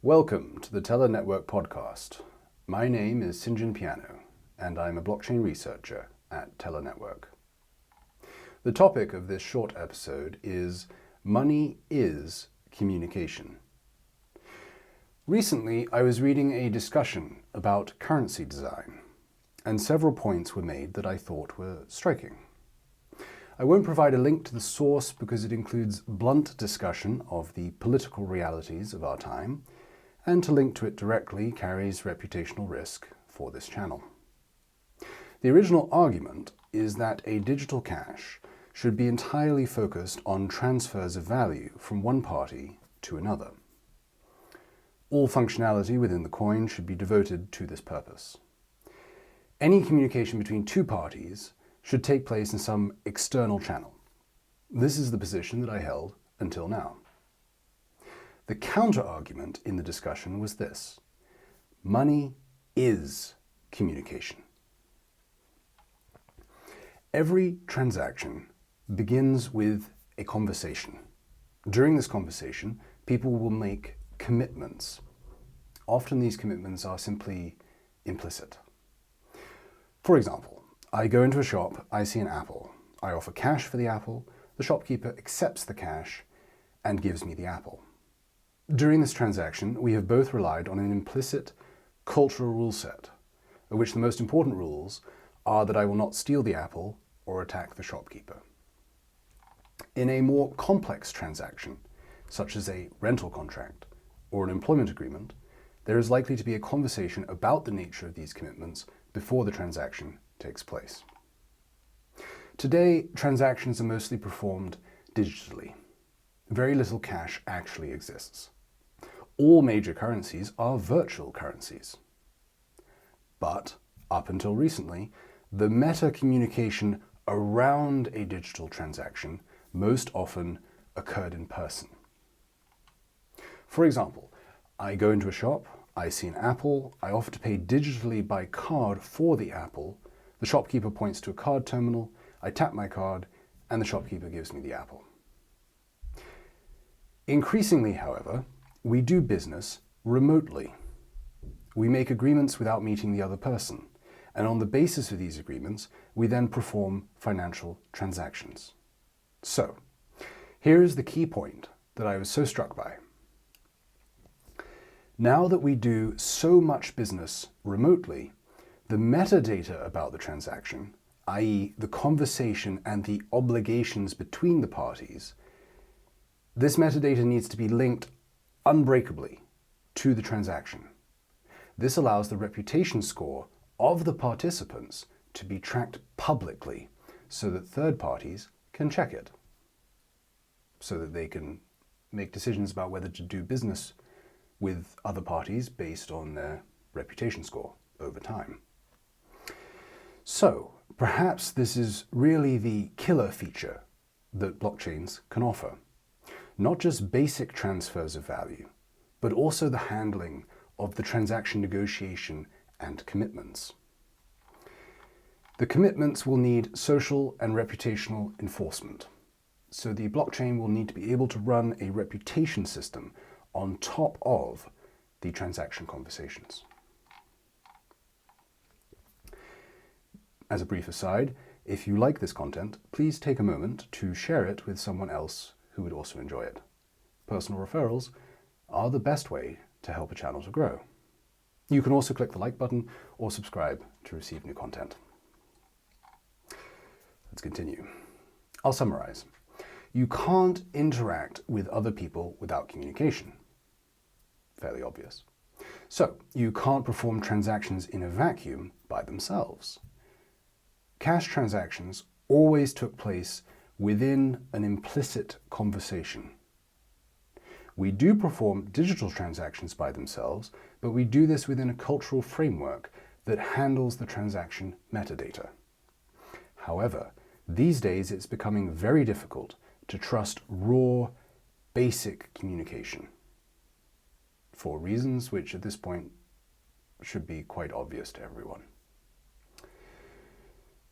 Welcome to the Tela Network podcast. My name is StJohn, and I'm a blockchain researcher at Tela Network. The topic of this short episode is Money is Communication. Recently, I was reading a discussion about currency design, and several points were made that I thought were striking. I won't provide a link to the source because it includes blunt discussion of the political realities of our time, and to link to it directly carries reputational risk for this channel. The original argument is that a digital cash should be entirely focused on transfers of value from one party to another. All functionality within the coin should be devoted to this purpose. Any communication between two parties should take place in some external channel. This is the position that I held until now. The counter-argument in the discussion was this: money is communication. Every transaction begins with a conversation. During this conversation, people will make commitments. Often these commitments are simply implicit. For example, I go into a shop, I see an apple. I offer cash for the apple, the shopkeeper accepts the cash and gives me the apple. During this transaction, we have both relied on an implicit cultural rule set, of which the most important rules are that I will not steal the apple or attack the shopkeeper. In a more complex transaction, such as a rental contract or an employment agreement, there is likely to be a conversation about the nature of these commitments before the transaction takes place. Today, transactions are mostly performed digitally. Very little cash actually exists. All major currencies are virtual currencies. But, up until recently, the meta-communication around a digital transaction most often occurred in person. For example, I go into a shop, I see an apple, I offer to pay digitally by card for the apple, the shopkeeper points to a card terminal, I tap my card, and the shopkeeper gives me the apple. Increasingly, however, we do business remotely. We make agreements without meeting the other person, and on the basis of these agreements, we then perform financial transactions. So, here is the key point that I was so struck by. Now that we do so much business remotely, the metadata about the transaction, i.e. the conversation and the obligations between the parties, this metadata needs to be linked unbreakably to the transaction. This allows the reputation score of the participants to be tracked publicly so that third parties can check it, so that they can make decisions about whether to do business with other parties based on their reputation score over time. So, perhaps this is really the killer feature that blockchains can offer. Not just basic transfers of value, but also the handling of the transaction negotiation and commitments. The commitments will need social and reputational enforcement. So the blockchain will need to be able to run a reputation system on top of the transaction conversations. As a brief aside, if you like this content, please take a moment to share it with someone else who would also enjoy it. Personal referrals are the best way to help a channel to grow. You can also click the like button or subscribe to receive new content. Let's continue. I'll summarize. You can't interact with other people without communication. Fairly obvious. So, you can't perform transactions in a vacuum by themselves. Cash transactions always took place within an implicit conversation. We do perform digital transactions by themselves, but we do this within a cultural framework that handles the transaction metadata. However, these days it's becoming very difficult to trust raw, basic communication, for reasons which at this point should be quite obvious to everyone.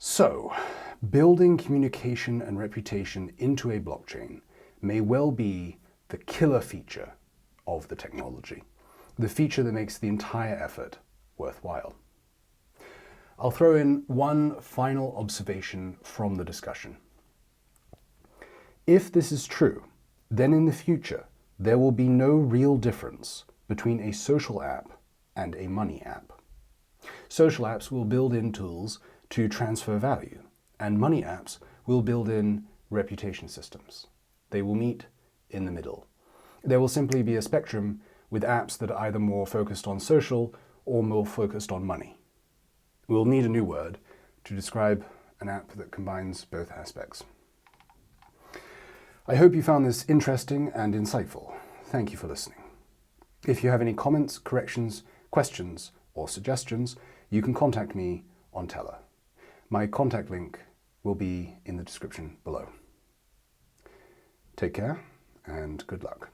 So, building communication and reputation into a blockchain may well be the killer feature of the technology. the feature that makes the entire effort worthwhile. I'll throw in one final observation from the discussion. If this is true, then in the future, there will be no real difference between a social app and a money app. Social apps will build in tools to transfer value, and money apps will build in reputation systems. They will meet in the middle. There will simply be a spectrum with apps that are either more focused on social or more focused on money. We'll need a new word to describe an app that combines both aspects. I hope you found this interesting and insightful. Thank you for listening. If you have any comments, corrections, questions, or suggestions, you can contact me on Tela. My contact link will be in the description below. Take care and good luck.